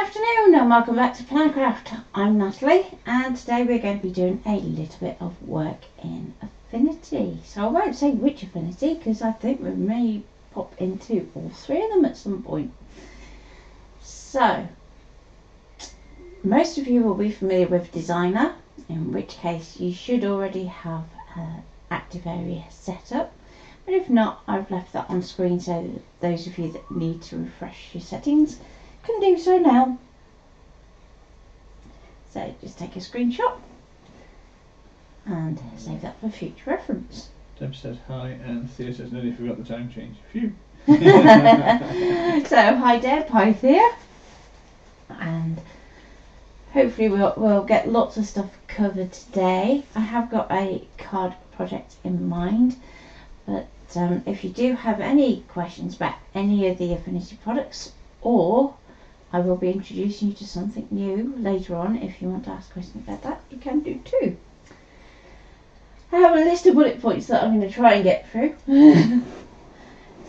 afternoon and welcome back to Plantcraft. I'm Natalie and today we're going to be doing a little bit of work in Affinity. So I won't say which Affinity because I think we may pop into all three of them at some point. So most of you will be familiar with Designer, in which case you should already have an active area set up. But if not, I've left that on screen so that those of you that need to refresh your settings can do so now. So just take a screenshot and save that for future reference. Deb says hi and Thea says nearly forgot the time change. Phew. So hi Deb, hi Thea, and hopefully we'll get lots of stuff covered today. I have got a card project in mind, but if you do have any questions about any of the Affinity products, or I will be introducing you to something new later on. If you want to ask questions about that, you can do too. I have a list of bullet points that I'm going to try and get through.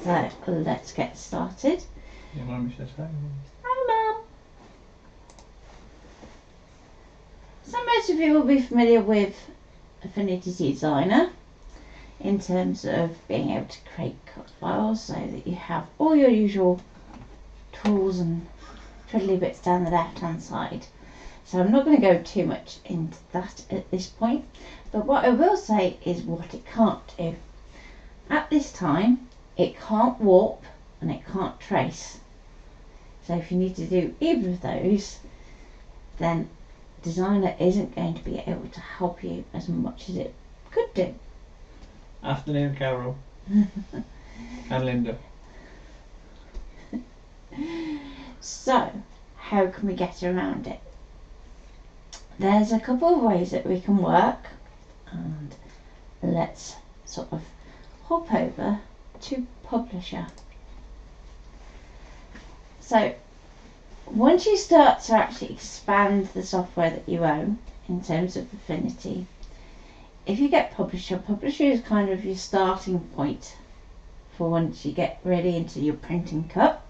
So let's get started. Your mummy says hi. Hi Mum. So most of you will be familiar with Affinity Designer in terms of being able to create cut files so that you have all your usual tools and twiddly bits down the left hand side. So I'm not going to go too much into that at this point, but what I will say is what it can't do. At this time it can't warp and it can't trace. So if you need to do either of those, then Designer isn't going to be able to help you as much as it could do. Afternoon, Carol. And Linda. So how can we get around it? There's a couple of ways that we can work, and let's sort of hop over to Publisher. So once you start to actually expand the software that you own in terms of Affinity, if you get Publisher, Publisher is kind of your starting point for once you get really into your printing cut,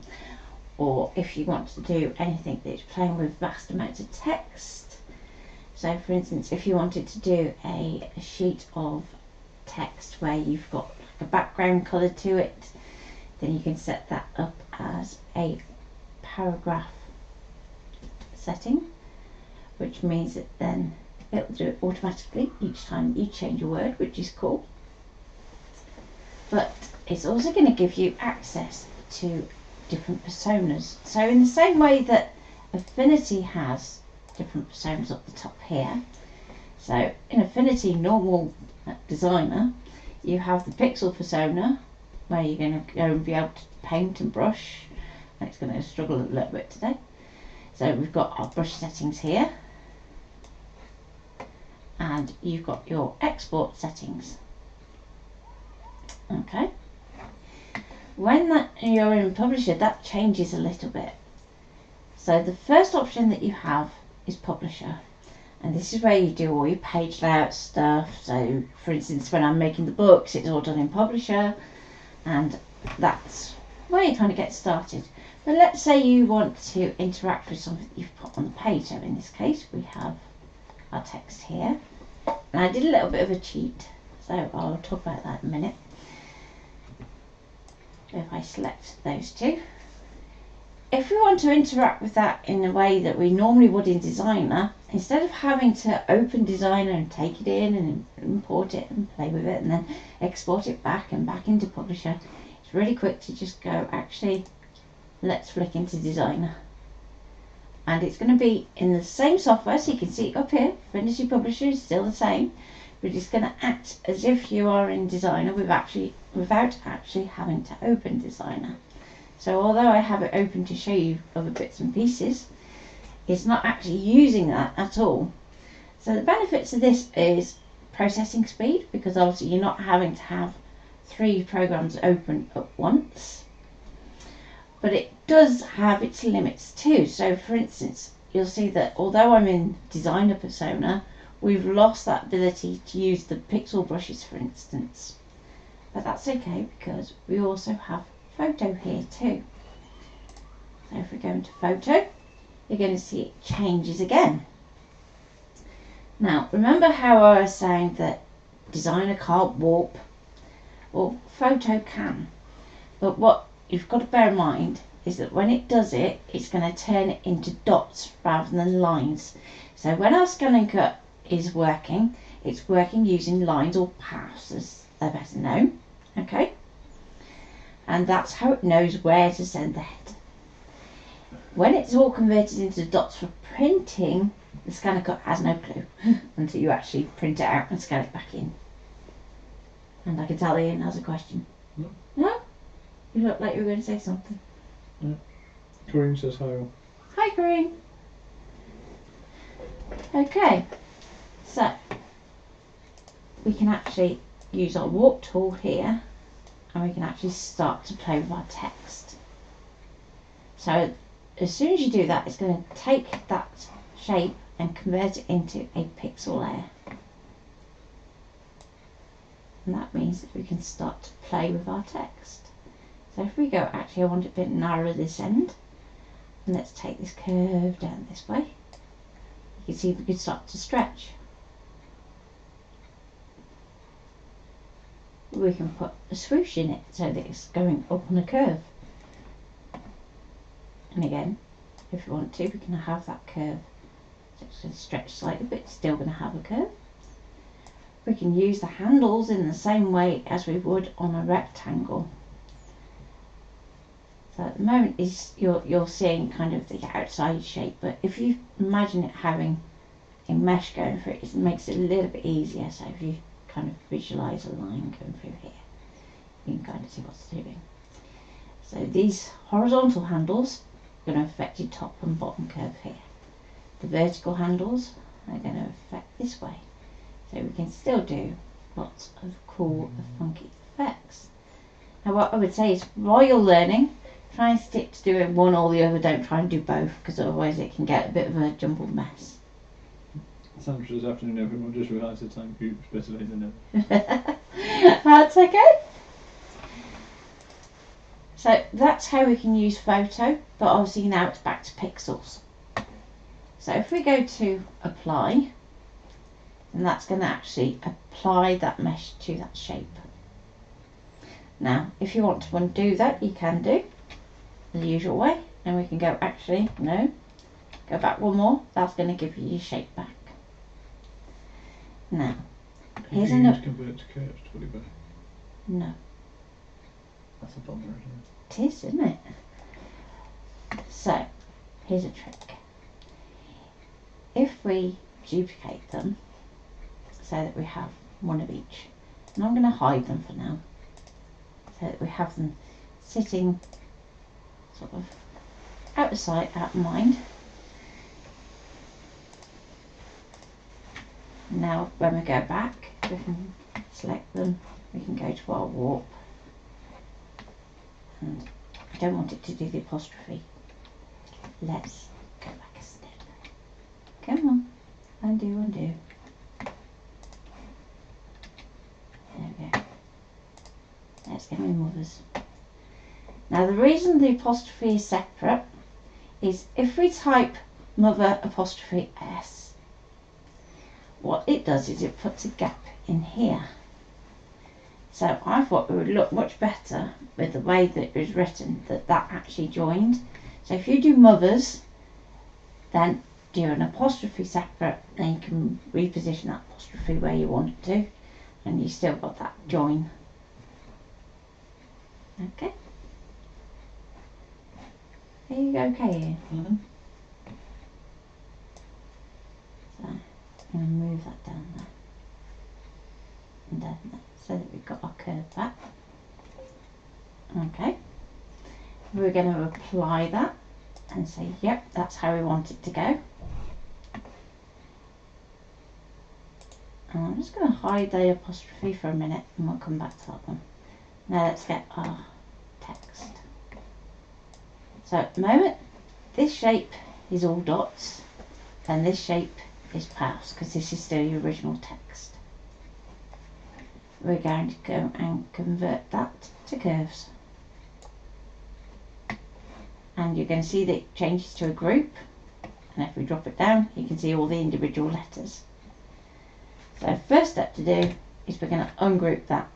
or if you want to do anything that's playing with vast amounts of text. So for instance, if you wanted to do a sheet of text where you've got like a background colour to it, then you can set that up as a paragraph setting, which means that then it'll do it automatically each time you change a word, which is cool. But it's also going to give you access to different personas. So in the same way that Affinity has different personas up the top here, so in Affinity normal Designer you have the pixel persona where you're going to go and be able to paint and brush. It's going to struggle a little bit today. So we've got our brush settings here, and you've got your export settings. Okay. When you're in Publisher, that changes a little bit. So the first option that you have is Publisher, and this is where you do all your page layout stuff. So for instance, when I'm making the books, it's all done in Publisher, and that's where you kind of get started. But let's say you want to interact with something you've put on the page. So in this case we have our text here, and I did a little bit of a cheat, so I'll talk about that in a minute. If I select those two, if we want to interact with that in a way that we normally would in Designer, instead of having to open Designer and take it in and import it and play with it and then export it back and back into Publisher, it's really quick to just go, actually let's flick into Designer, and it's going to be in the same software. So you can see up here Affinity Publisher is still the same, but it's going to act as if you are in Designer without actually having to open Designer. So although I have it open to show you other bits and pieces, it's not actually using that at all. So the benefits of this is processing speed, because obviously you're not having to have 3 programs open at once. But it does have its limits too. So for instance, you'll see that although I'm in Designer persona, we've lost that ability to use the pixel brushes, for instance. But that's okay, because we also have photo here too. So if we go into photo, you're going to see it changes again. Now, remember how I was saying that Designer can't warp? Well, Photo can. But what you've got to bear in mind is that when it does it, it's going to turn it into dots rather than lines. So when our scan and cut is working, it's working using lines or paths, as they're better known. Okay? And that's how it knows where to send the head. When it's all converted into dots for printing, the scanner cut has no clue until you actually print it out and scan it back in. And I can tell Ian has a question. No. No? You look like you were going to say something. Yeah. Corinne says hi all. Hi, Corinne. Okay, so we can actually use our warp tool here, and we can actually start to play with our text. So as soon as you do that, it's going to take that shape and convert it into a pixel layer. And that means that we can start to play with our text. So if we go, actually I want it a bit narrower this end, and let's take this curve down this way. You can see we can start to stretch. We can put a swoosh in it so that it's going up on a curve. And again, if you want to, we can have that curve. So it's going to stretch slightly, but it's still going to have a curve. We can use the handles in the same way as we would on a rectangle. So at the moment you're seeing kind of the outside shape, but if you imagine it having a mesh going through it, it makes it a little bit easier. So if you kind of visualise a line going through here, you can kind of see what's doing. So these horizontal handles are going to affect your top and bottom curve here. The vertical handles are going to affect this way. So we can still do lots of cool, funky effects. Now what I would say is, while you're learning, try and stick to doing one or the other. Don't try and do both, because otherwise it can get a bit of a jumbled mess. Thanks for this afternoon, everyone. Just realised the time. Oops, better late than never. That's okay. So that's how we can use photo, but obviously now it's back to pixels. So if we go to apply, and that's going to actually apply that mesh to that shape. Now if you want to undo that, you can do the usual way, and we can go, actually no, go back one more. That's going to give you your shape back. Now here's another. Convert to curves to fully back. No, That's a bummer, isn't it is, isn't it? So here's a trick. If we duplicate them so that we have one of each, and I'm going to hide them for now so that we have them sitting sort of out of sight, out of mind. Now when we go back, we can select them, we can go to our warp, and I don't want it to do the apostrophe. Let's go back a step. Come on, undo, undo. There we go. Let's get my mothers. Now the reason the apostrophe is separate is if we type mother apostrophe S, what it does is it puts a gap in here. So I thought it would look much better with the way that it was written, that actually joined. So if you do mothers, then do an apostrophe separate, then you can reposition that apostrophe where you want it to, and you still got that join. Okay. Are you okay? Mm-hmm. So I'm going to move that down there and down there so that we've got our curve back. Okay. We're going to apply that and say, yep, that's how we want it to go. And I'm just going to hide the apostrophe for a minute and we'll come back to that one. Now let's get our text. So at the moment, this shape is all dots and this shape is paths, because this is still your original text. We're going to go and convert that to curves. And you're going to see that it changes to a group. and if we drop it down you can see all the individual letters. So first step to do is we're going to ungroup that.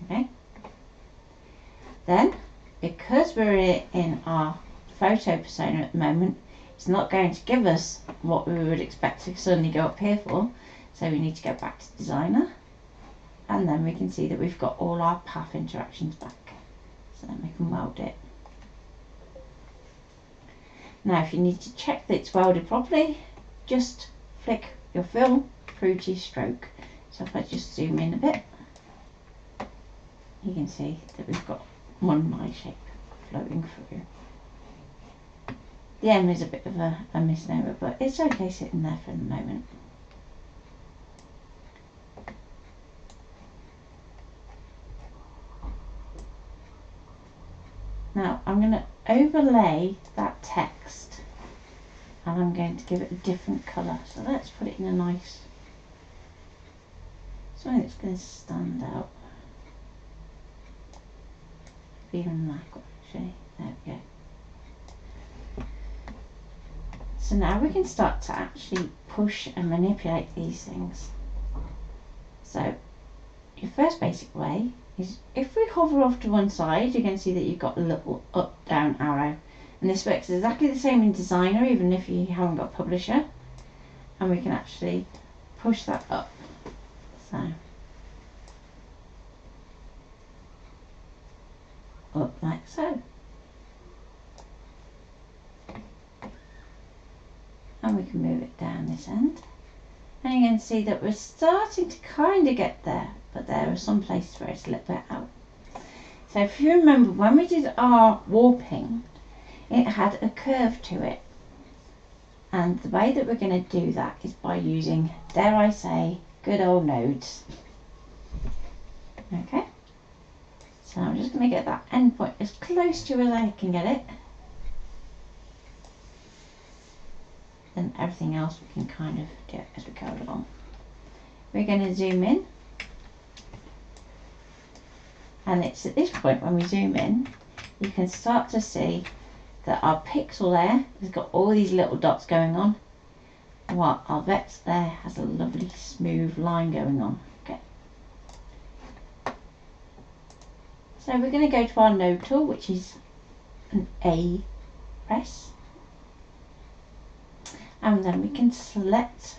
Okay. Then, because we're in our photo persona at the moment, it's not going to give us what we would expect to suddenly go up here for. So we need to go back to designer, and then we can see that we've got all our path interactions back. So then we can weld it. Now if you need to check that it's welded properly, just flick your fill through to your stroke. So if I just zoom in a bit, you can see that we've got one line shape flowing through. The M is a bit of a misnomer, but it's okay sitting there for the moment. Now I'm going to overlay that text and I'm going to give it a different colour. So let's put it in a nice, something that's going to stand out. Even that actually, there we go. So now we can start to actually push and manipulate these things. So your first basic way is if we hover off to one side, you can see that you've got a little up down arrow, and this works exactly the same in designer even if you haven't got publisher, and we can actually push that up. So up like so, and we can move it down this end, and you can see that we're starting to kind of get there, but there are some places where it's a little bit out. So if you remember when we did our warping, it had a curve to it, and the way that we're going to do that is by using, dare I say, good old nodes. Okay, so I'm just going to get that end point as close to as I can get it, then everything else we can kind of do as we go along. We're going to zoom in, and it's at this point when we zoom in you can start to see that our pixel there has got all these little dots going on, while our vex there has a lovely smooth line going on. Okay, so we're going to go to our node tool, which is an A press, and then we can select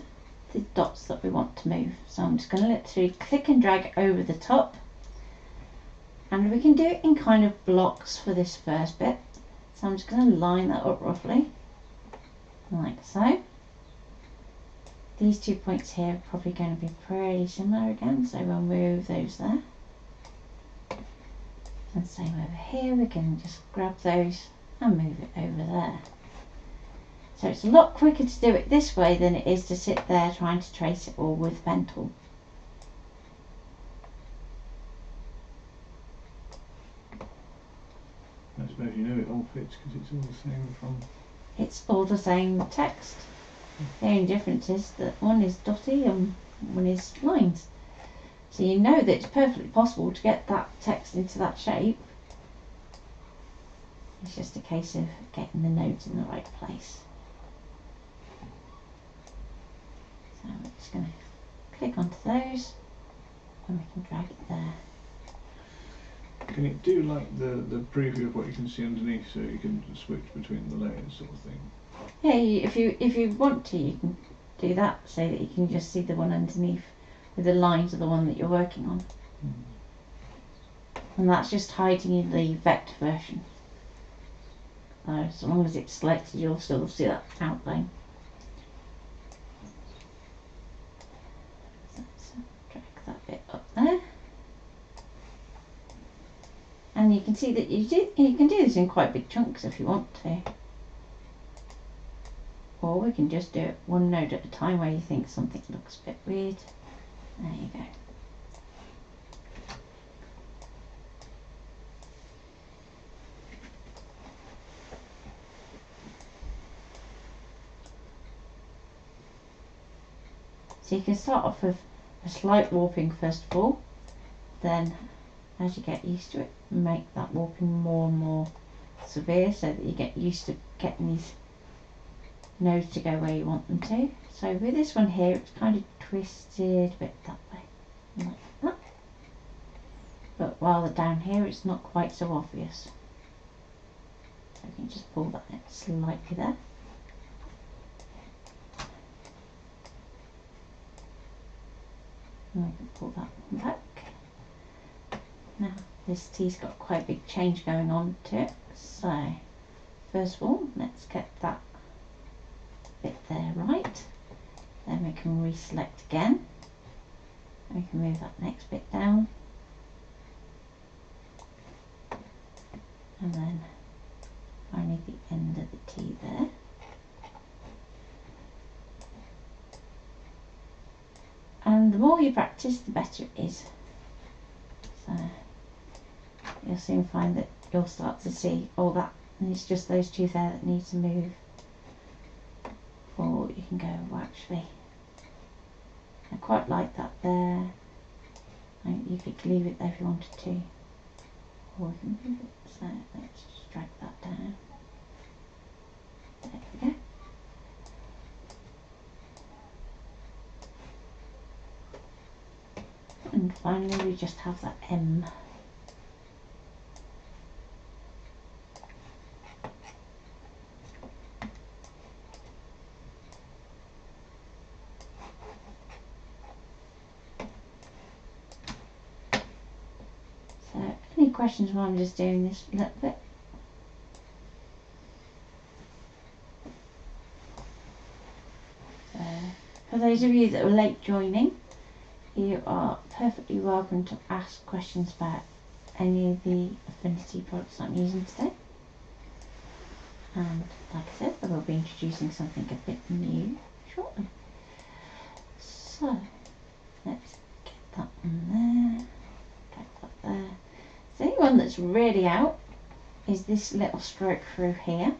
the dots that we want to move. So I'm just going to literally click and drag over the top, and we can do it in kind of blocks for this first bit. So I'm just going to line that up roughly like so. These 2 points here are probably going to be pretty similar again, so we'll move those there, and same over here, we can just grab those and move it over there. So it's a lot quicker to do it this way than it is to sit there trying to trace it all with pen tool. I suppose you know it all fits because it's all the same from... It's all the same text. The only difference is that one is dotty and one is lines. So you know that it's perfectly possible to get that text into that shape. It's just a case of getting the nodes in the right place. So I'm just going to click onto those and we can drag it there. Can it do like the preview of what you can see underneath, so you can switch between the layers sort of thing? Yeah, if you want to, you can do that so that you can just see the one underneath with the lines of the one that you're working on. And that's just hiding in the vector version. So as long as it's selected, you'll still see that outline. So drag that bit up there. And you can see that you can do this in quite big chunks if you want to. Or we can just do it one node at a time where you think something looks a bit weird. There you go. So you can start off with a slight warping first of all, then as you get used to it, make that warping more and more severe so that you get used to getting these nodes to go where you want them to. So with this one here, it's kind of twisted a bit that way, like that. But while down here, it's not quite so obvious. So you can just pull that slightly there. And we can pull that one back. Now this T's got quite a big change going on to it. So first of all, let's get that bit there right. Then we can reselect again. And we can move that next bit down. And then finally the end of the T there. And the more you practice, the better it is. So you'll soon find that you'll start to see all that, and it's just those two there that need to move. Or you can go, well, actually, I quite like that there. You could leave it there if you wanted to, or we can move it. So let's just drag that down. There we go. And finally we just have that M. So any questions while I'm just doing this a little bit? For those of you that are late joining, you are perfectly welcome to ask questions about any of the Affinity products I'm using today. And like I said, I will be introducing something a bit new shortly. So let's get that one there, get that there. The only one that's really out is this little stroke through here.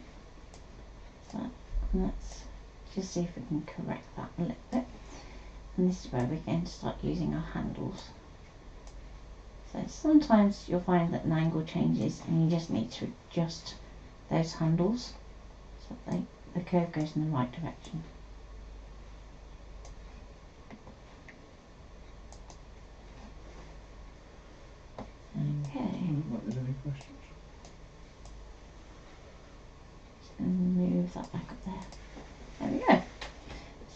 So let's just see if we can correct that a little bit. And this is where we're going to start using our handles. So sometimes you'll find that an angle changes and you just need to adjust those handles so that the curve goes in the right direction. Okay. Like there's any questions? Just going to move that back up there. There we go.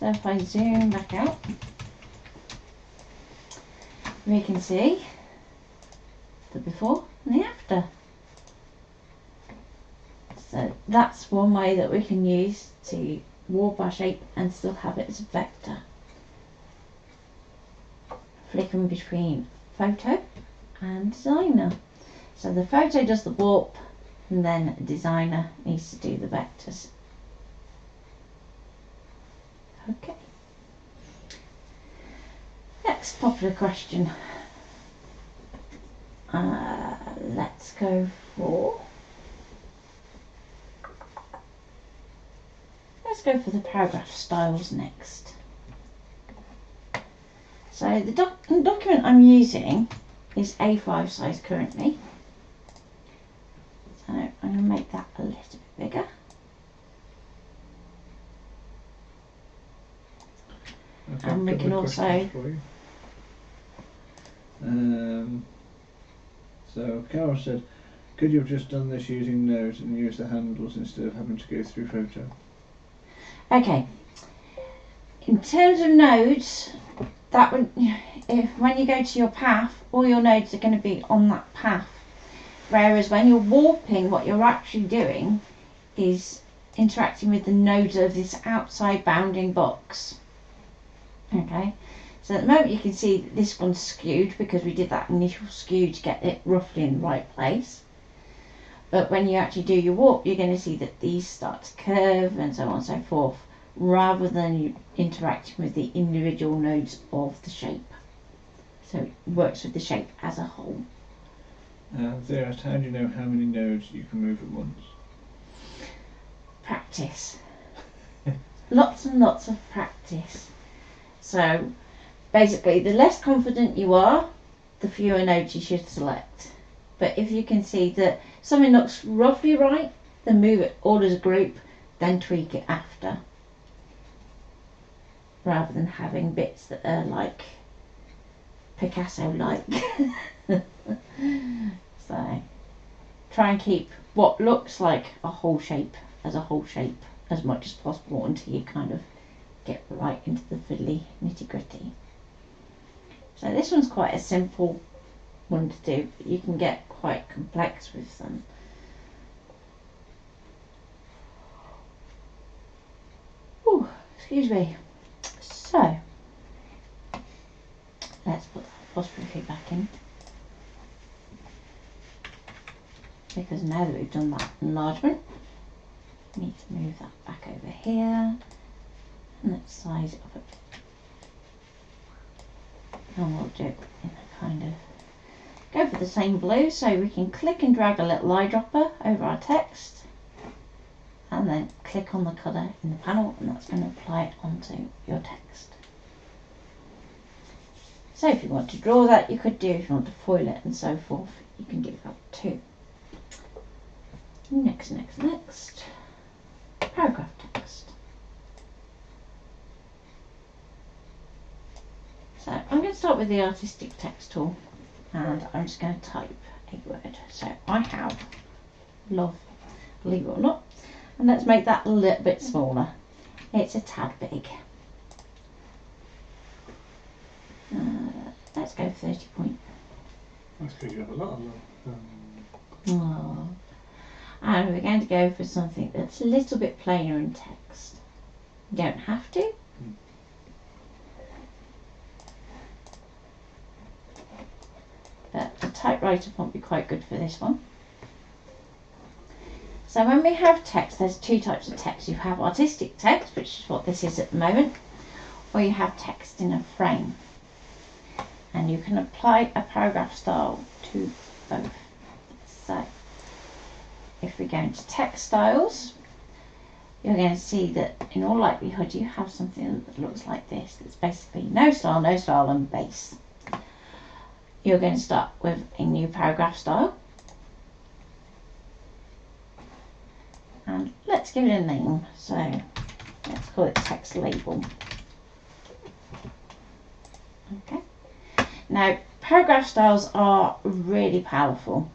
So if I zoom back out, we can see the before and the after. So that's one way that we can use to warp our shape and still have it as a vector. Flicking between photo and designer. So the photo does the warp and then designer needs to do the vectors. Okay. Next popular question. Let's go for the paragraph styles next. So the document I'm using is A5 size currently. So I'm going to make that a little bit bigger. Okay, And we can also so Carol said, could you have just done this using nodes and use the handles instead of having to go through photo? Okay. In terms of nodes, that would, when you go to your path, all your nodes are going to be on that path. Whereas when you're warping, what you're actually doing is interacting with the nodes of this outside bounding box. Okay, so at the moment you can see that this one's skewed because we did that initial skew to get it roughly in the right place. But when you actually do your warp, you're going to see that these start to curve and so on and so forth, rather than you interacting with the individual nodes of the shape. So it works with the shape as a whole. They asked, how do you know how many nodes you can move at once? Practice. Lots and lots of practice. So basically, the less confident you are, the fewer nodes you should select. But if you can see that something looks roughly right, then move it all as a group, then tweak it after. rather than having bits that are like Picasso-like. So try and keep what looks like a whole shape as a whole shape as much as possible until you kind of get right into the fiddly nitty-gritty. So this one's quite a simple one to do, but you can get quite complex with them. Ooh, excuse me. So let's put that apostrophe back in, because now that we've done that enlargement, we need to move that back over here and let's size it up a bit. And we'll do it in a kind of, go for the same blue, so we can click and drag a little eyedropper over our text and then click on the colour in the panel, and that's going to apply it onto your text. So if you want to draw that, you could do. If you want to foil it and so forth, you can do that too. Next. Paragraph text. So I'm going to start with the artistic text tool, and I'm just going to type a word. So I have love, believe it or not, and let's make that a little bit smaller. It's a tad big. Let's go 30 point. That's because you have a lot of love. Oh. And we're going to go for something that's a little bit plainer in text. You don't have to. But the typewriter won't be quite good for this one. So when we have text, there's two types of text. You have artistic text, which is what this is at the moment, or you have text in a frame. And you can apply a paragraph style to both. So if we go into text styles, you're going to see that in all likelihood you have something that looks like this. That's basically no style, and base. You're going to start with a new paragraph style. And let's give it a name. So let's call it text label. Okay. Now, paragraph styles are really powerful.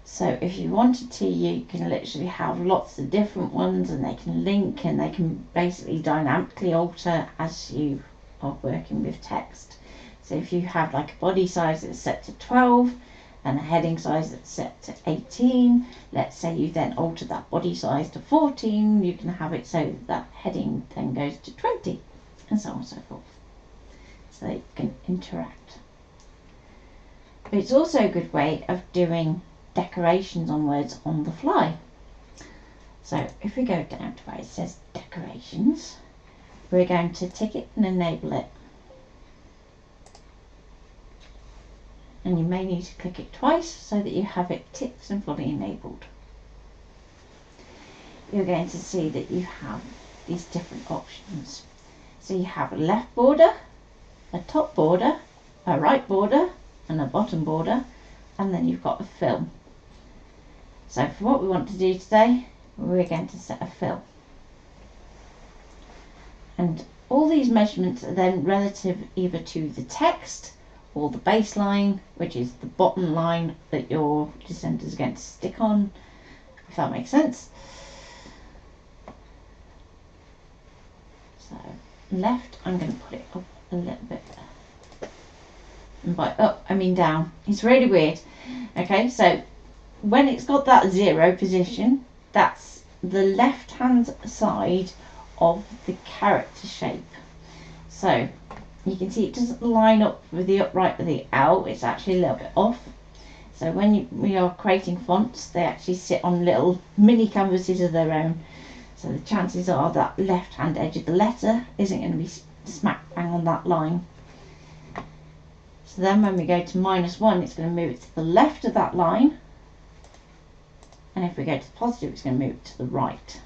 So if you wanted to, you can literally have lots of different ones, and they can link, and they can basically dynamically alter as you are working with text. So if you have like a body size that's set to 12 and a heading size that's set to 18, let's say you then alter that body size to 14, you can have it so that heading then goes to 20, and so on and so forth. So they can interact. But it's also a good way of doing decorations on words on the fly. So if we go down to where it says decorations, we're going to tick it and enable it. And you may need to click it twice so that you have it ticked and fully enabled. You're going to see that you have these different options. So you have a left border, a top border, a right border, and a bottom border, and then you've got a fill. So for what we want to do today, we're going to set a fill. And all these measurements are then relative either to the text or the baseline, which is the bottom line that your descenders are going to stick on, if that makes sense. So left, I'm going to put it up a little bit. And by up, I mean down. It's really weird. Okay, so when it's got that 0 position, that's the left hand side of the character shape. So you can see it doesn't line up with the upright of the L, it's actually a little bit off. So when we are creating fonts, they actually sit on little mini canvases of their own. So the chances are that left hand edge of the letter isn't going to be smack bang on that line. So then when we go to -1, it's going to move it to the left of that line. And if we go to the positive, it's going to move it to the right.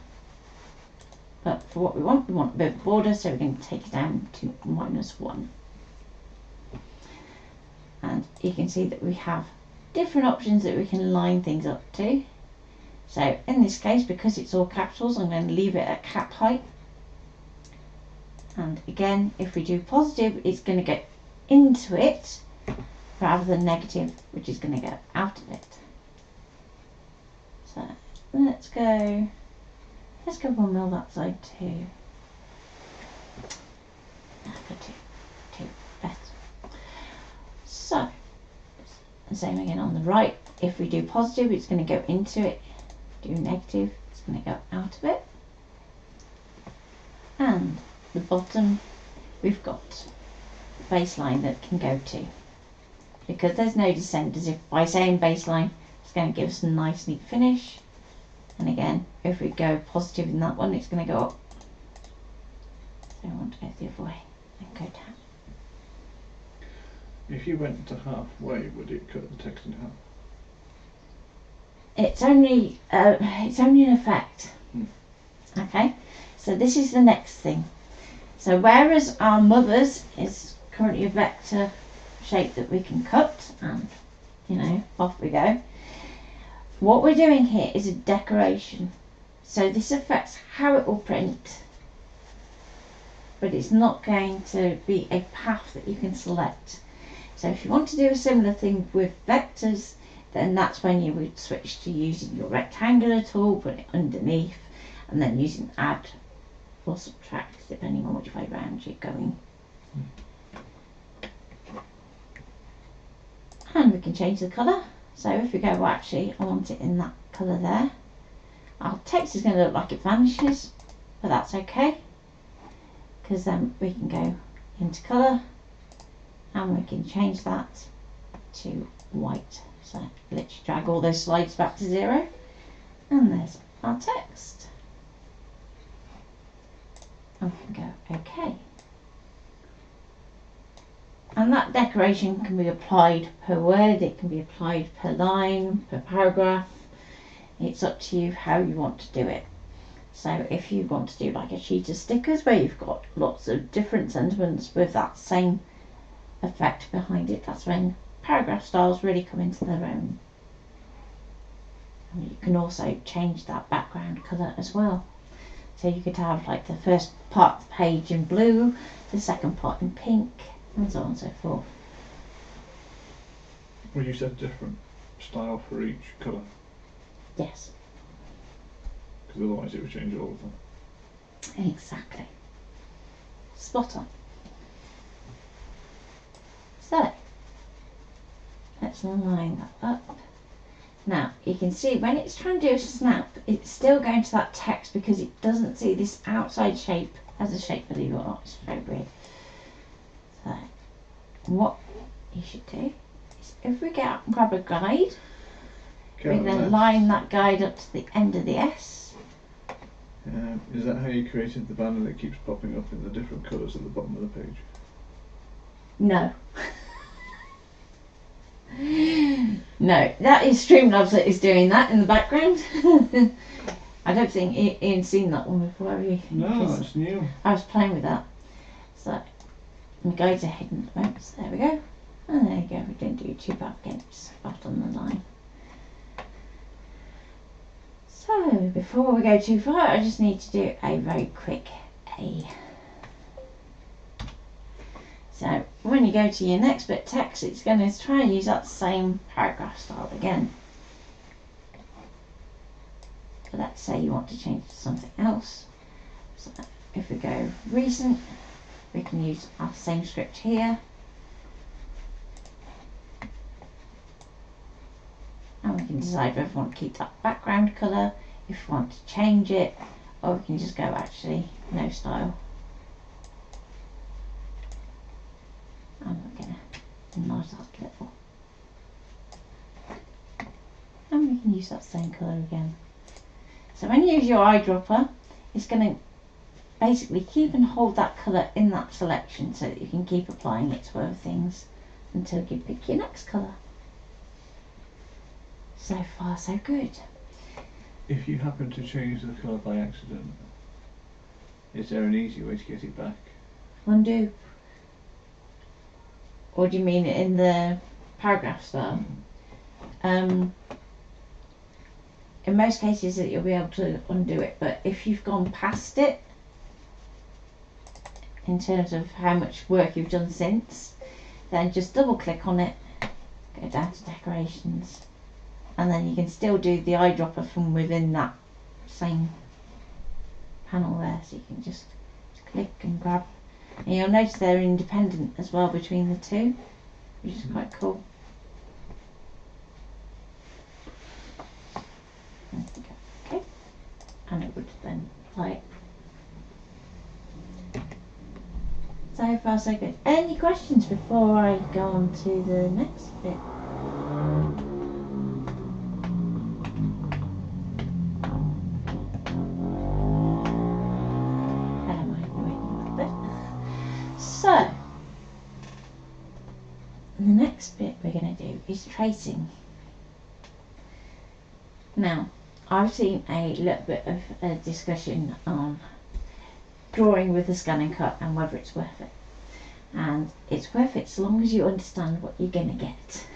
But for what we want a bit of border, so we're going to take it down to -1. And you can see that we have different options that we can line things up to. So in this case, because it's all capitals, I'm going to leave it at cap height. And again, if we do positive, it's going to go into it rather than negative, which is going to go out of it. So let's go 1 mil that side too. For two better. So same again on the right. If we do positive, it's going to go into it. Do negative, it's going to go out of it. And the bottom, we've got a baseline that can go to. Because there's no descent, as if by saying baseline, it's going to give us a nice neat finish. And again, if we go positive in that one, it's going to go up. So I want to go the other way and go down. If you went to halfway, would it cut the text in half? It's only an effect. Okay, so this is the next thing. So whereas our mother's is currently a vector shape that we can cut, and you know, off we go. What we're doing here is a decoration. So this affects how it will print, but it's not going to be a path that you can select. So if you want to do a similar thing with vectors, then that's when you would switch to using your rectangular tool, put it underneath, and then using add or subtract, depending on which way round you're going. And we can change the colour. So if we go, well, actually I want it in that colour there. Our text is going to look like it vanishes, but that's okay, because then we can go into colour and we can change that to white. So literally drag all those slides back to 0, and there's our text. And we can go OK. And that decoration can be applied per word, it can be applied per line, per paragraph. It's up to you how you want to do it. So if you want to do like a sheet of stickers where you've got lots of different sentiments with that same effect behind it, that's when paragraph styles really come into their own. And you can also change that background colour as well. So you could have like the first part of the page in blue, the second part in pink, and so on and so forth. Well, you said different style for each colour. Yes. Because otherwise it would change all of them. Exactly. Spot on. So, let's line that up. Now, you can see when it's trying to do a snap, it's still going to that text because it doesn't see this outside shape as a shape, believe it or not. It's very weird. So, what you should do is if we get out and grab a guide, we then line that guide up to the end of the S. Is that how you created the banner that keeps popping up in the different colours at the bottom of the page? No. No, that is Streamlabs that is doing that in the background. I don't think Ian's seen that one before, have you? No, that's new. I was playing with that. So, the guides are hidden at the moment, so there we go. And there you go, we didn't do too bad again, it's spot on the line. So, before we go too far, I just need to do a very quick A. So, when you go to your next bit of text, it's going to try and use that same paragraph style again. But let's say you want to change to something else. So, if we go recent, we can use our same script here. And we can decide whether we want to keep that background colour, if we want to change it, or we can just go actually no style. And we're going to enlarge that a little. And we can use that same colour again. So when you use your eyedropper, it's going to basically keep and hold that colour in that selection so that you can keep applying it to other things until you pick your next colour. So far so good. If you happen to change the colour by accident, is there an easy way to get it back? Undo. Or do you mean in the paragraph style? In most cases you'll be able to undo it, but if you've gone past it in terms of how much work you've done since, then just double click on it, go down to decorations, and then you can still do the eyedropper from within that same panel there. So you can just click and grab, and you'll notice they're independent as well between the two, which is quite cool. Okay, and it would then apply it. So far so good. Any questions before I go on to the next bit? So, the next bit we're going to do is tracing. Now, I've seen a little bit of a discussion on drawing with the scan and cut and whether it's worth it. And it's worth it so long as you understand what you're going to get.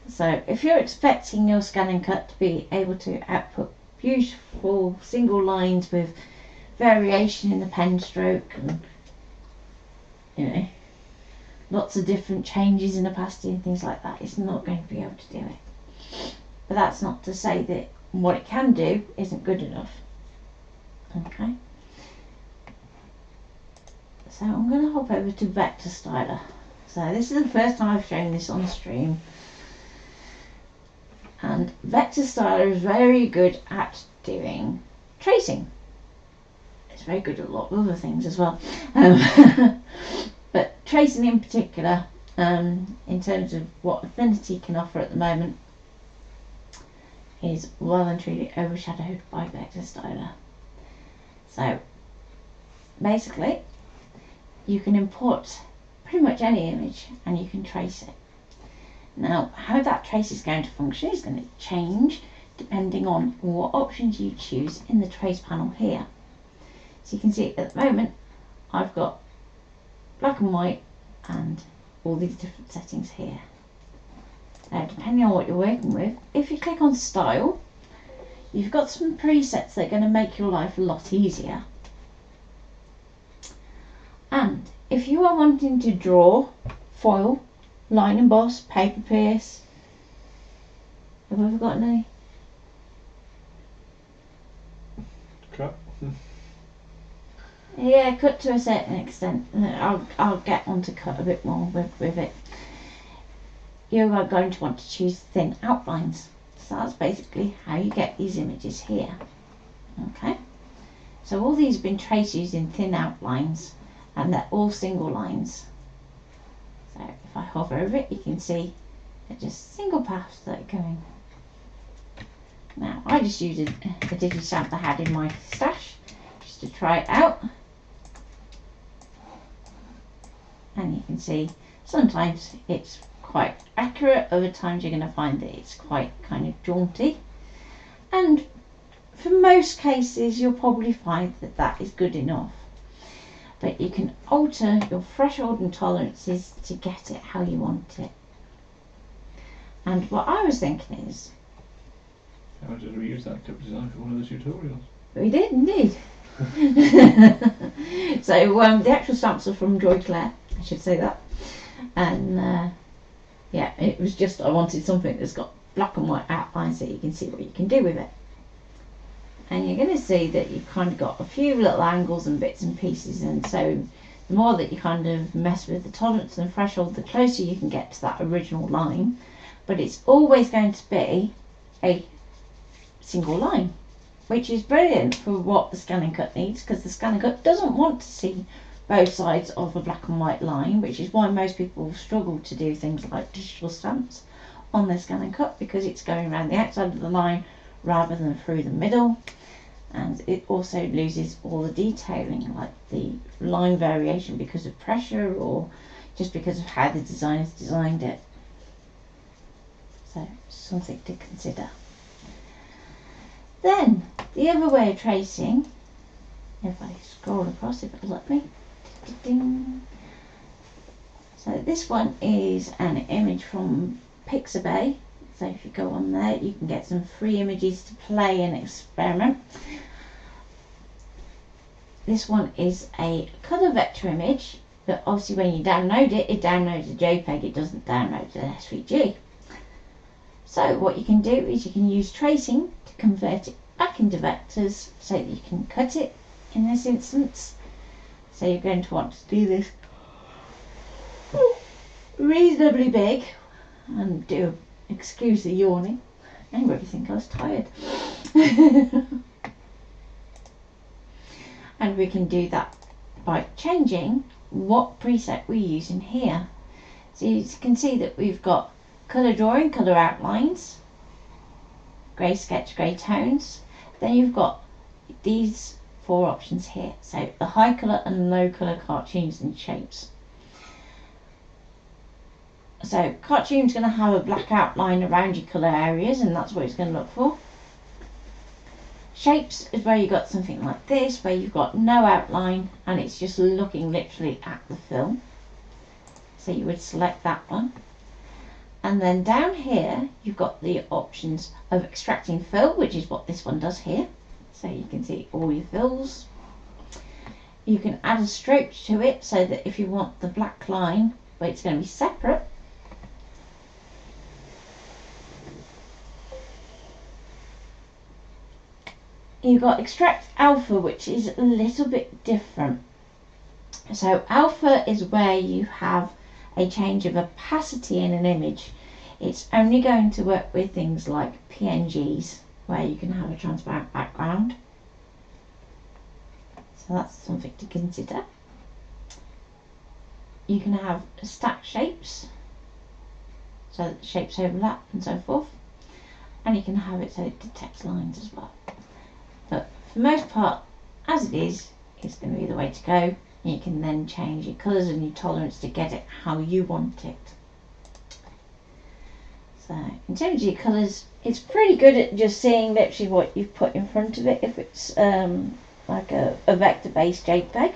So, if you're expecting your scan and cut to be able to output beautiful single lines with variation in the pen stroke and lots of different changes in opacity and things like that, it's not going to be able to do it. But that's not to say that what it can do isn't good enough. Okay. So I'm going to hop over to VectorStyler. So this is the first time I've shown this on stream. And VectorStyler is very good at doing tracing. It's very good at a lot of other things as well. But tracing in particular, in terms of what Affinity can offer at the moment, is well and truly overshadowed by VectorStyler. So basically, you can import pretty much any image and you can trace it. Now, how that trace is going to function is going to change depending on what options you choose in the trace panel here. So you can see at the moment I've got black and white and all these different settings here. Now, depending on what you're working with, if you click on style, you've got some presets that are going to make your life a lot easier. And if you are wanting to draw, foil, line emboss, paper pierce, have I forgotten any? Cut. Yeah, cut to a certain extent. I'll get on to cut a bit more with it. You are going to want to choose thin outlines. So that's basically how you get these images here. Okay. So all these have been traced using thin outlines, and they're all single lines. So if I hover over it, you can see they're just single paths that are going. Now I just used a DigiStamp I had in my stash just to try it out. And you can see sometimes it's quite accurate, other times you're going to find that it's quite kind of jaunty, and for most cases you'll probably find that that is good enough, but you can alter your threshold and tolerances to get it how you want it. And what I was thinking is, how did we use that tip design for one of the tutorials? We did indeed. So the actual stamps are from Joy Claire, I should say that. And yeah, it was just, I wanted something that's got black and white outlines so you can see what you can do with it. And you're going to see that you've kind of got a few little angles and bits and pieces, and so the more that you kind of mess with the tolerance and threshold, the closer you can get to that original line. But it's always going to be a single line, which is brilliant for what the scan and cut needs, because the scan and cut doesn't want to see both sides of a black and white line, which is why most people struggle to do things like digital stamps on their scan and cut, because it's going around the outside of the line rather than through the middle. And it also loses all the detailing, like the line variation because of pressure or just because of how the designers designed it. So something to consider. Then the other way of tracing, if I scroll across, if it'll let me. Ding. So this one is an image from Pixabay. So if you go on there, you can get some free images to play and experiment. this one is a colour vector image, but obviously when you download it, it downloads a JPEG, it doesn't download an SVG. So what you can do is you can use tracing to convert it back into vectors so that you can cut it in this instance. So you're going to want to do this reasonably big, and excuse the yawning. Anybody think I was tired? And we can do that by changing what preset we use in here. So you can see that we've got colour drawing, colour outlines, grey sketch, grey tones. Then you've got these 4 options here. So the high colour and low colour cartoons and shapes. So cartoon's going to have a black outline around your colour areas, and that's what it's going to look for. Shapes is where you've got something like this, where you've got no outline and it's just looking literally at the film. So you would select that one. And then down here you've got the options of extracting fill, which is what this one does here. So you can see all your fills. You can add a stroke to it so that if you want the black line, but it's going to be separate. You've got extract alpha, which is a little bit different. So alpha is where you have a change of opacity in an image. It's only going to work with things like PNGs, where you can have a transparent background. So that's something to consider. You can have stack shapes, so that the shapes overlap and so forth. And you can have it so it detects lines as well. But for the most part, as it is, it's going to be the way to go. You can then change your colours and your tolerance to get it how you want it. So in terms of your colours, it's pretty good at just seeing literally what you've put in front of it if it's like a vector-based JPEG.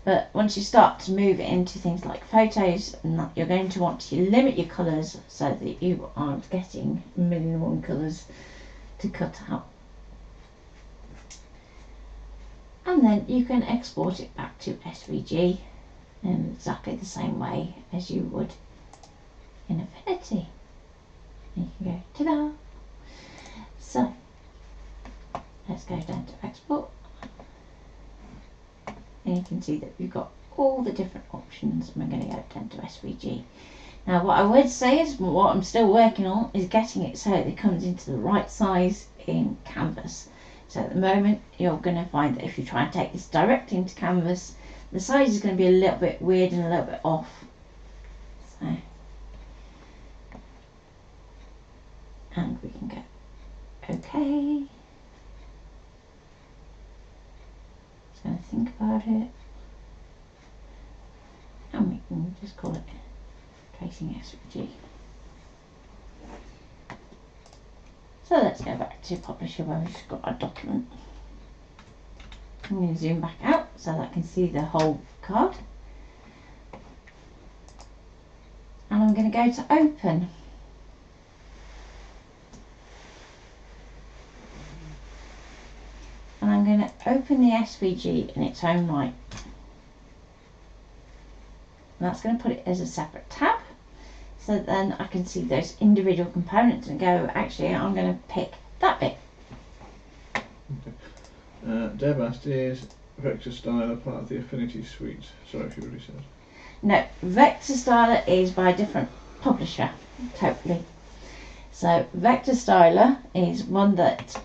But once you start to move it into things like photos, and that, you're going to want to limit your colours so that you aren't getting 1,000,001 colours to cut out. And then you can export it back to SVG in exactly the same way as you would in Affinity. And you can go, ta-da! So, let's go down to export. And you can see that we've got all the different options, and we're going to go down to SVG. Now what I would say is, what I'm still working on, is getting it so it comes into the right size in Canvas. So at the moment you're going to find that if you try and take this directly into Canvas, the size is going to be a little bit weird and a little bit off. So, and we can go OK. Just going to think about it, and we can just call it Tracing SVG. So let's go back to Publisher where we've got our document. I'm going to zoom back out so that I can see the whole card. And I'm going to go to Open. And I'm going to open the SVG in its own right. And that's going to put it as a separate tab. So then I can see those individual components and go, actually, I'm going to pick that bit. Okay. Deb asked, is VectorStyler part of the Affinity suite? Sorry if you already said. No, VectorStyler is by a different publisher, totally. So VectorStyler is one that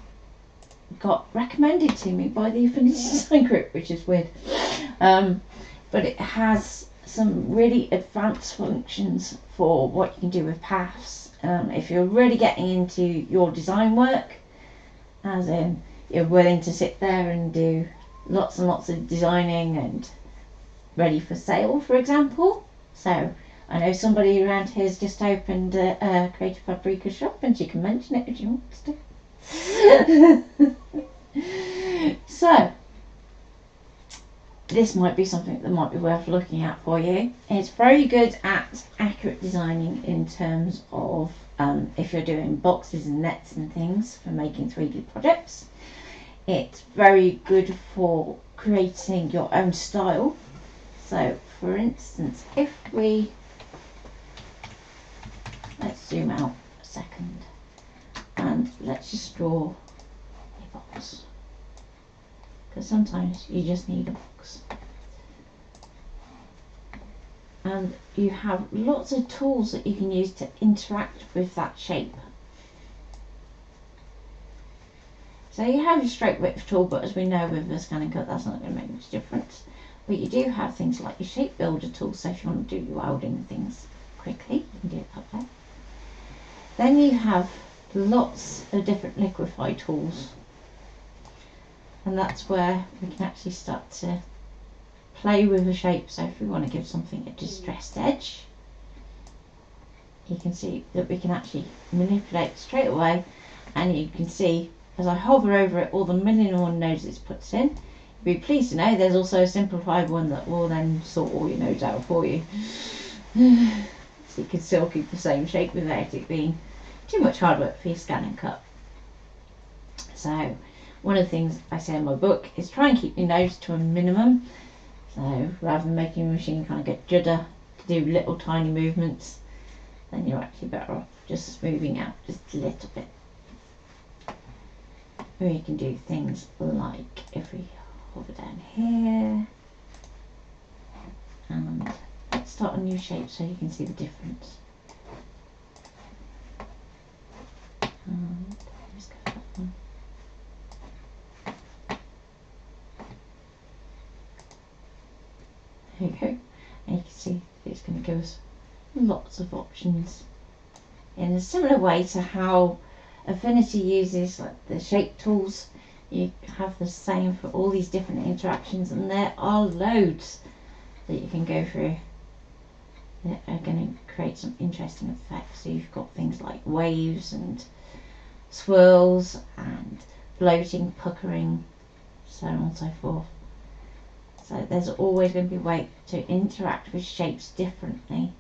got recommended to me by the Affinity Design Group, which is weird. But it has some really advanced functions for what you can do with paths. If you're really getting into your design work, as in you're willing to sit there and do lots and lots of designing and ready for sale, for example. So I know somebody around here has just opened a Creative Paprika shop, and she can mention it if she wants to. So this might be something that might be worth looking at for you. It's very good at accurate designing in terms of if you're doing boxes and nets and things for making 3D projects. It's very good for creating your own style. So for instance, if we, let's zoom out a second and let's just draw a box, because sometimes you just need a box. And you have lots of tools that you can use to interact with that shape. So you have your stroke width tool, but as we know with the scan and cut, that's not going to make much difference. But you do have things like your shape builder tool, so if you want to do your welding things quickly, you can do it that way. Then you have lots of different liquify tools, and that's where we can actually start to play with the shape. So if we want to give something a distressed edge, you can see that we can actually manipulate straight away, and you can see as I hover over it all the million nodes it puts in. You'll be pleased to know there's also a simplified one that will then sort all your nodes out for you. So you can still keep the same shape without it being too much hard work for your scan and cut. So one of the things I say in my book is try and keep your nodes to a minimum. So rather than making your machine kind of get judder to do little tiny movements, then you're actually better off just smoothing out just a little bit. Or you can do things like, if we hover down here, and let's start a new shape so you can see the difference. And let's go for that one. There you go. And you can see it's going to give us lots of options in a similar way to how Affinity uses like the shape tools. You have the same for all these different interactions, and there are loads that you can go through that are going to create some interesting effects. So you've got things like waves and swirls and bloating, puckering, so on and so forth. So there's always going to be a way to interact with shapes differently.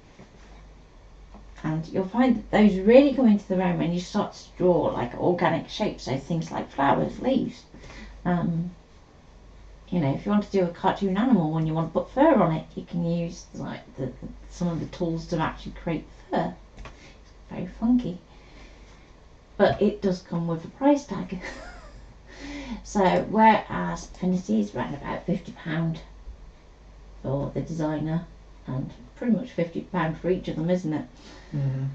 And you'll find that those really come into the room when you start to draw like organic shapes, so things like flowers, leaves. You know, if you want to do a cartoon animal and you want to put fur on it, you can use like some of the tools to actually create fur. It's very funky, but it does come with a price tag. So whereas Affinity is around about £50 for the designer, and pretty much £50 for each of them, isn't it? Mm-hmm.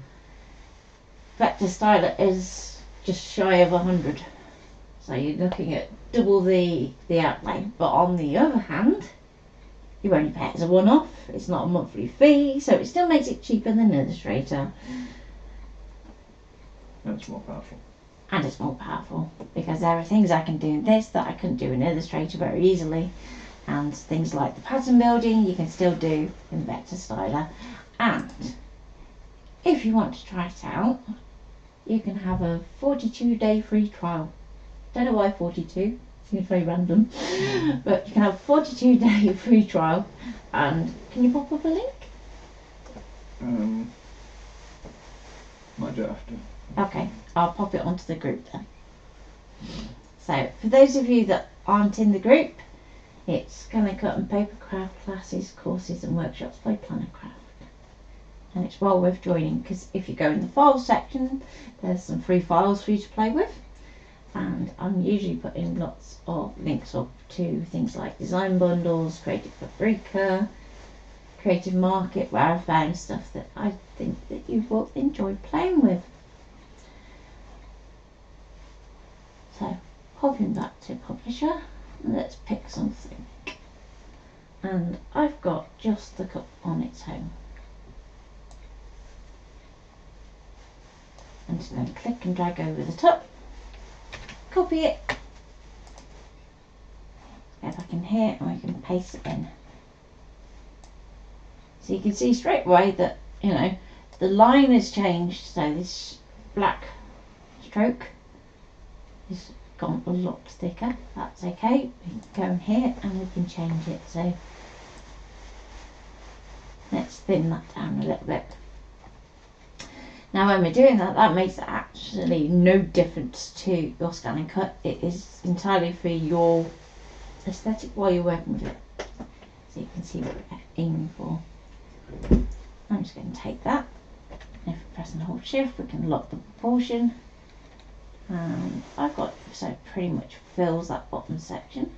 VectorStyler is just shy of 100, so you're looking at double the outlay. But on the other hand, you only pay it as a one-off. It's not a monthly fee, so it still makes it cheaper than Illustrator. And it's more powerful. And it's more powerful because there are things I can do in this that I couldn't do in Illustrator very easily, and things like the pattern building you can still do in VectorStyler. And if you want to try it out, you can have a 42-day free trial. Don't know why 42, seems very random, but you can have a 42-day free trial. And can you pop up a link? Might do after. Okay, I'll pop it onto the group then. So for those of you that aren't in the group, it's Scan and Cut and Paper Craft classes, courses and workshops by Planner Craft. And it's well worth joining, because if you go in the files section, there's some free files for you to play with. And I'm usually putting lots of links up to things like design bundles, Creative Paprika, Creative Market, where I found stuff that I think that you will enjoy playing with. So hopping back to Publisher, let's pick something. And I've got just the cup on its own. I'm just going to click and drag over the top, copy it, go back in here and we can paste it in. So you can see straight away that, you know, the line has changed, so this black stroke has gone a lot thicker. That's okay, we can go in here and we can change it. So let's thin that down a little bit. Now when we're doing that, that makes actually no difference to your scan and cut. It is entirely for your aesthetic while you're working with it. So you can see what we're aiming for. I'm just going to take that. If we press and hold shift, we can lock the proportion. And I've got, so it pretty much fills that bottom section.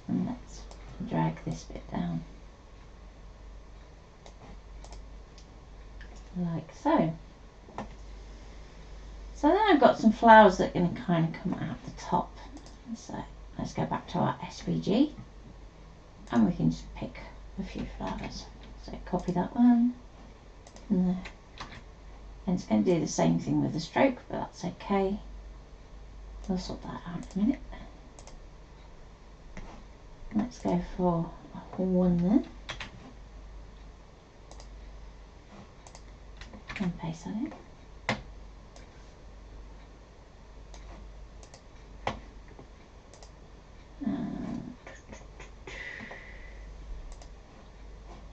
And let's drag this bit down. Like so. So then I've got some flowers that are going to kind of come out the top. So let's go back to our SVG and we can just pick a few flowers. So copy that one. And it's going to do the same thing with the stroke, but that's okay. We'll sort that out in a minute. Let's go for a one then. And paste that in.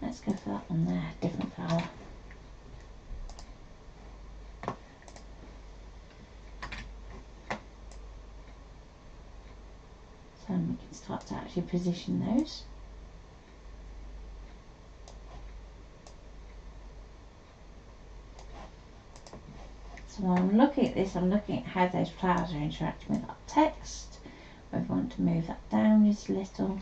Let's go for that one there, different flower. So we can start to actually position those. So when I'm looking at this, I'm looking at how those flowers are interacting with that text. I want to move that down just a little,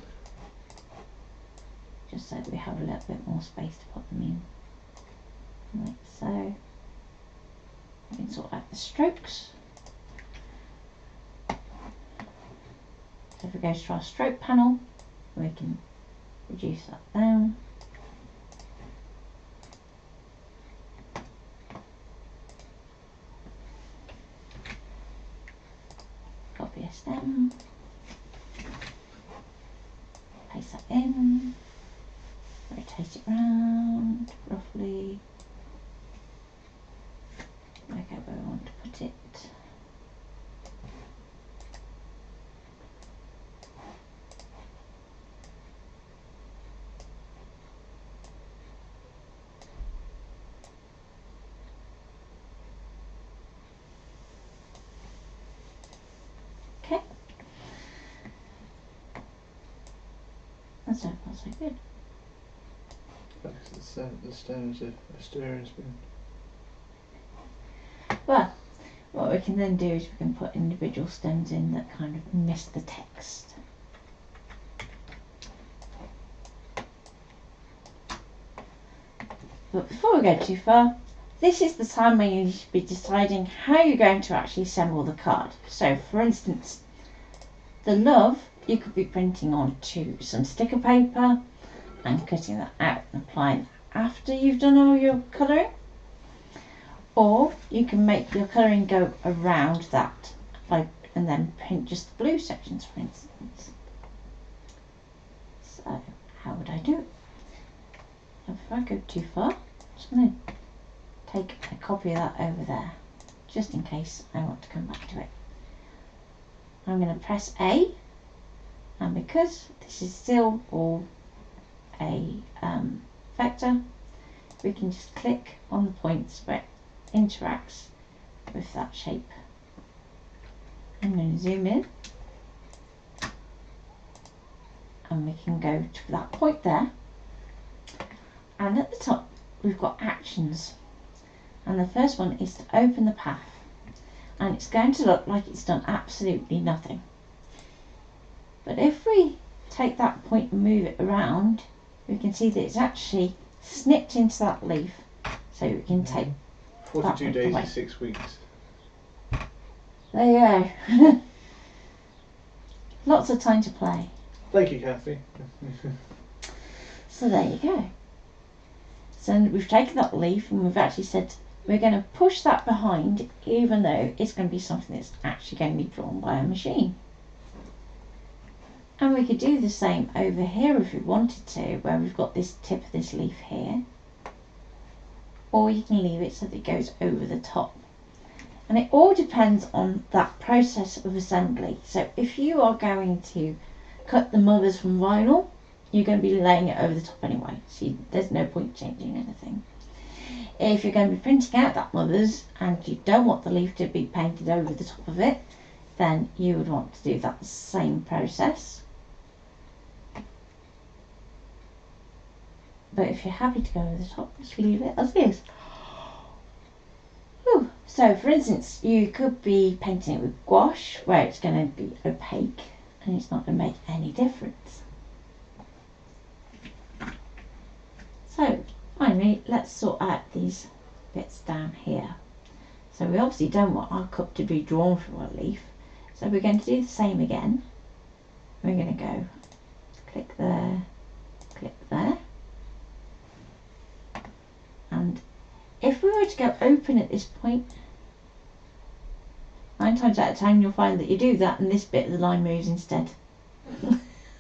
just so that we have a little bit more space to put them in, like so. We can sort out the strokes. So if we go to our stroke panel, we can reduce that down. Copy a stem, paste that in, rotate it round roughly, work out where we want to put it. Okay, that's so far so good. The stem is a stirring spoon. Well, what we can then do is we can put individual stems in that kind of miss the text. But before we go too far, this is the time when you should be deciding how you're going to actually assemble the card. So for instance, the love you could be printing onto some sticker paper and cutting that out and applying it after you've done all your colouring. Or you can make your colouring go around that, like, and then print just the blue sections, for instance. So how would I do it? If I go too far, I'm just going to take a copy of that over there, just in case I want to come back to it. I'm going to press A, and because this is still all a vector, we can just click on the points where it interacts with that shape. I'm going to zoom in, and we can go to that point there, and at the top we've got actions, and the first one is to open the path, and it's going to look like it's done absolutely nothing. But if we take that point and move it around, we can see that it's actually snipped into that leaf, so we can take 42 days away. is 6 weeks. There you go. Lots of time to play. Thank you, Kathy. So there you go. So we've taken that leaf and we've actually said we're going to push that behind, even though it's going to be something that's actually going to be drawn by a machine. And we could do the same over here if we wanted to, where we've got this tip of this leaf here. Or you can leave it so that it goes over the top. And it all depends on that process of assembly. So if you are going to cut the mothers from vinyl, you're going to be laying it over the top anyway, so there's no point changing anything. If you're going to be printing out that mother's and you don't want the leaf to be painted over the top of it, then you would want to do that same process. But if you're happy to go over the top, just leave it as is. Whew. So for instance, you could be painting it with gouache where it's going to be opaque and it's not going to make any difference. So finally, let's sort out these bits down here. So we obviously don't want our cup to be drawn from our leaf, so we're going to do the same again. We're going to go click there, and if we were to go open at this point, 9 times out of 10 you'll find that you do that and this bit of the line moves instead.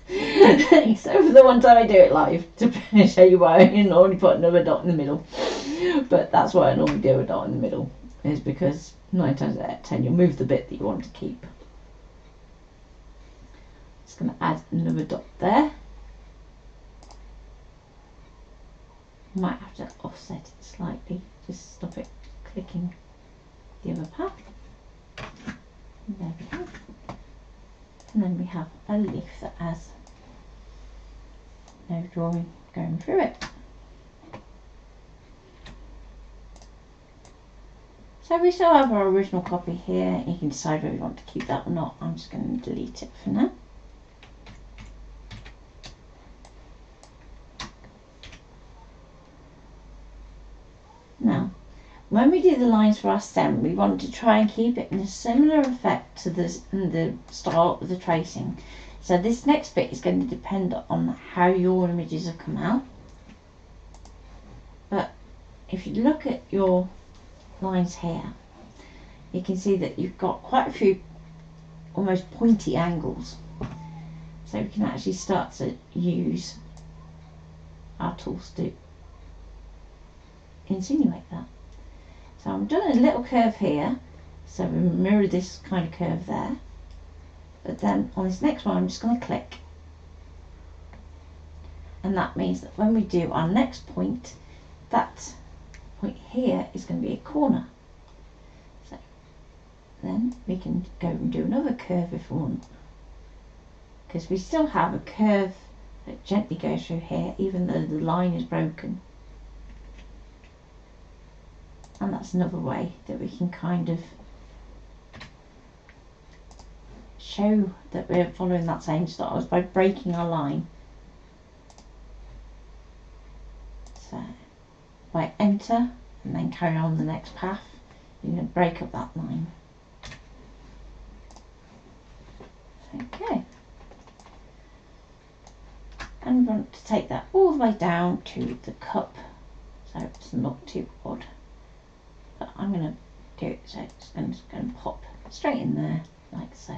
Except for the one time I do it live to show you why I normally put another dot in the middle. But that's why I normally do a dot in the middle, is because 9 times out of 10 you'll move the bit that you want to keep. Just going to add another dot there. Might have to offset it slightly, just stop it clicking the other path. And there we go. And then we have a leaf that has no drawing going through it. So we still have our original copy here. You can decide whether you want to keep that or not. I'm just going to delete it for now. Now, when we do the lines for our stem, we want to try and keep it in a similar effect to the style of the tracing. So this next bit is going to depend on how your images have come out. But if you look at your lines here, you can see that you've got quite a few almost pointy angles. So we can actually start to use our tools to insinuate that. So I'm doing a little curve here, so we mirror this kind of curve there. But then on this next one I'm just going to click, and that means that when we do our next point, that point here is going to be a corner. So then we can go and do another curve if we want, because we still have a curve that gently goes through here even though the line is broken. And that's another way that we can kind of show that we're following that same style, is by breaking our line. So by enter and then carry on the next path, you're going to break up that line. Okay. And we want to take that all the way down to the cup, so it's not too odd. But I'm going to do it so it's going to pop straight in there, like so.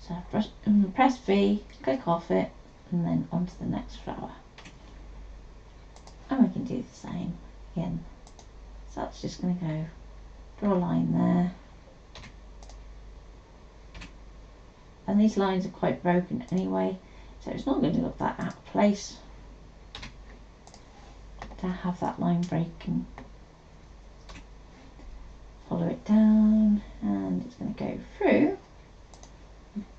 So press V, click off it, and then onto the next flower. And we can do the same again. So that's just going to go, draw a line there. And these lines are quite broken anyway, so it's not going to look that out of place to have that line breaking. Follow it down, and it's going to go through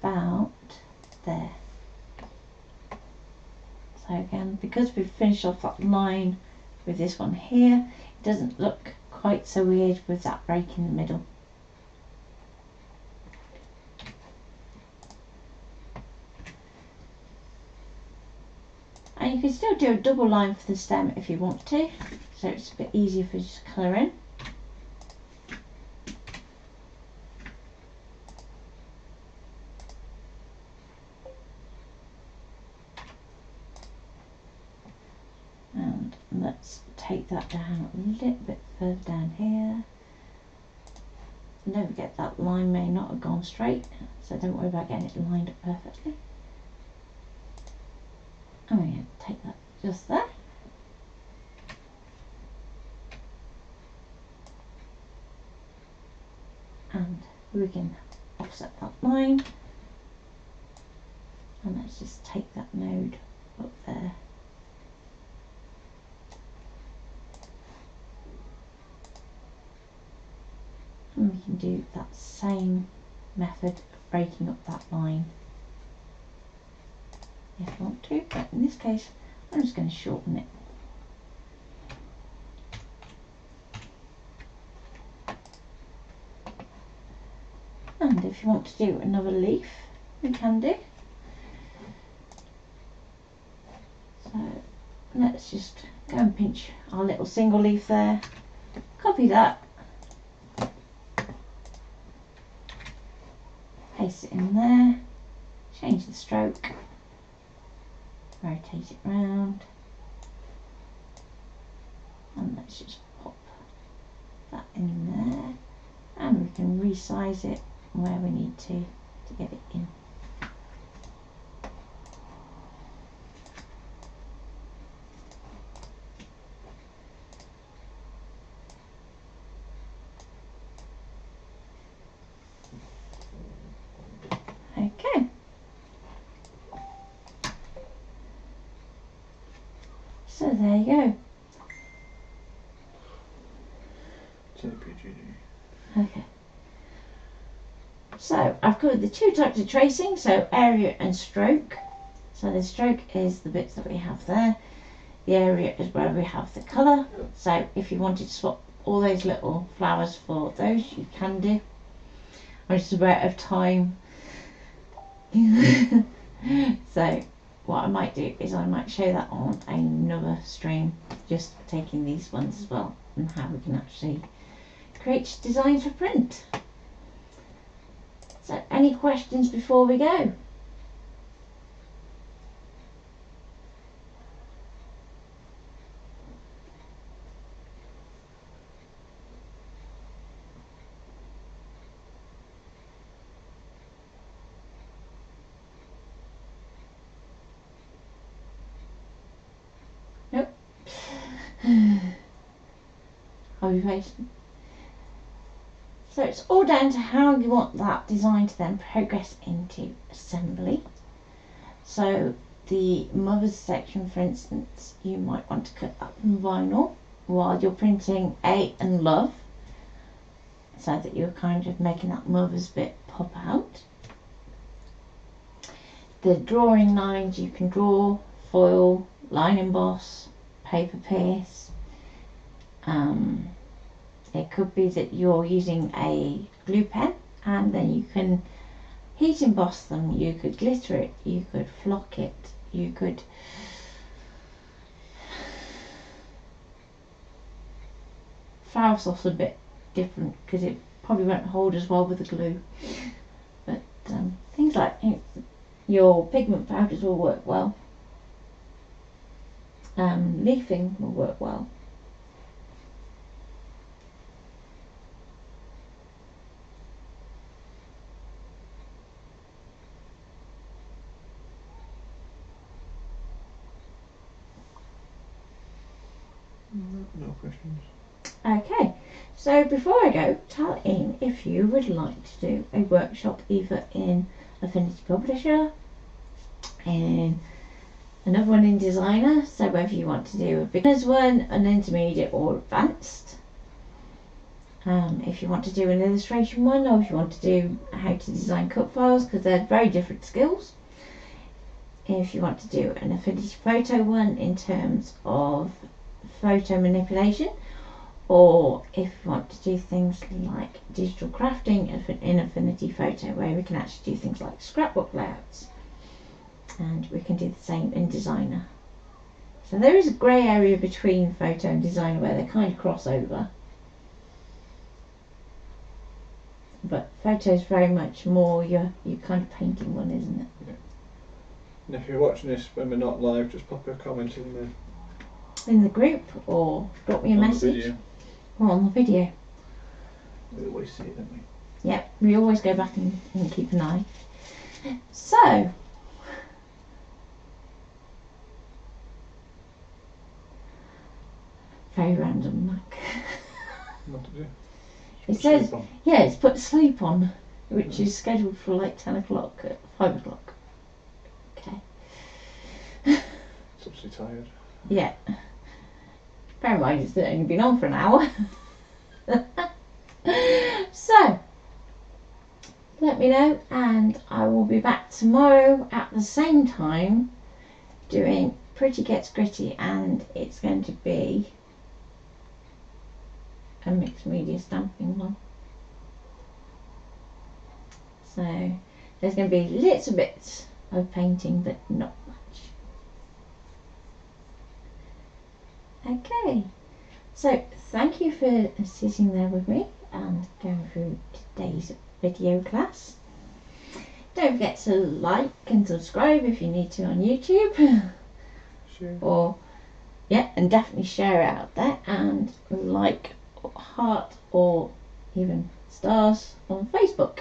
about there. So again, because we've finished off that line with this one here, it doesn't look quite so weird with that break in the middle. And you can still do a double line for the stem if you want to, so it's a bit easier for you to colour in. And let's take that down a little bit further down here. And don't forget that line may not have gone straight, so don't worry about getting it lined up perfectly. And we're going to take that just there. And we can offset that line. And let's just take that node up there. And we can do that same method of breaking up that line if you want to, but in this case I'm just going to shorten it. And if you want to do another leaf, we can do. So let's just go and pinch our little single leaf there, copy that, paste it in there, change the stroke, rotate it round, and let's just pop that in there, and we can resize it where we need to get it in. Okay. So there you go. Okay. So I've covered the two types of tracing, so area and stroke. So the stroke is the bits that we have there. The area is where we have the colour. So if you wanted to swap all those little flowers for those, you can do. I'm just aware of time. So what I might do is I might show that on another stream, just taking these ones as well, and how we can actually create designs for print. So any questions before we go? Nope. I'll be patient. So it's all down to how you want that design to then progress into assembly. So the mothers section, for instance, you might want to cut that from vinyl while you're printing A and love, so that you're kind of making that mothers bit pop out. The drawing lines you can draw, foil, line emboss, paper pierce. It could be that you're using a glue pen and then you can heat emboss them, you could glitter it, you could flock it, you could flower sauce a bit different because it probably won't hold as well with the glue, but things like your pigment powders will work well. Leafing will work well. No questions. Okay, so before I go, tell Ian if you would like to do a workshop either in Affinity Publisher, in another one in Designer, so whether you want to do a beginner's one, an intermediate or advanced. If you want to do an illustration one, or if you want to do how to design cut files, because they're very different skills. If you want to do an Affinity Photo one in terms of photo manipulation, or if you want to do things like digital crafting in Affinity Photo, where we can actually do things like scrapbook layouts, and we can do the same in Designer. So there is a grey area between Photo and Designer where they kind of cross over, but Photo is very much more your kind of painting one, isn't it? Yeah. And if you're watching this when we're not live, just pop a comment in the group, or drop me a message, or on the video. We always see it, don't we? Yep, we always go back and keep an eye. So, very random, like. What to do? It says, yeah, it's put sleep on, which is scheduled for like 10 o'clock at 5 o'clock. It's obviously tired. Yeah. Bear in mind it's only been on for an hour. So, let me know, and I will be back tomorrow at the same time doing Pretty Gets Gritty, and it's going to be a mixed media stamping one. So there's going to be little bits of painting, but not much. Okay, so thank you for sitting there with me and going through today's video class. Don't forget to like and subscribe if you need to on YouTube. Sure. Or yeah, and definitely share it out there, and like, heart, or even stars on Facebook.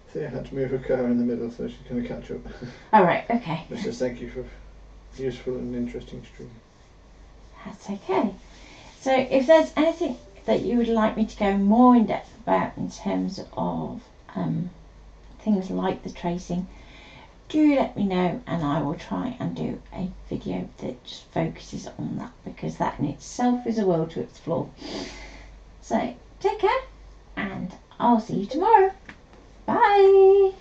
Thea had to move her car in the middle, so she's going to catch up. Alright, okay. But just thank you for useful and interesting stream. That's okay. So if there's anything that you would like me to go more in depth about in terms of things like the tracing, do let me know, and I will try and do a video that just focuses on that, because that in itself is a world to explore. So take care, and I'll see you tomorrow. Bye.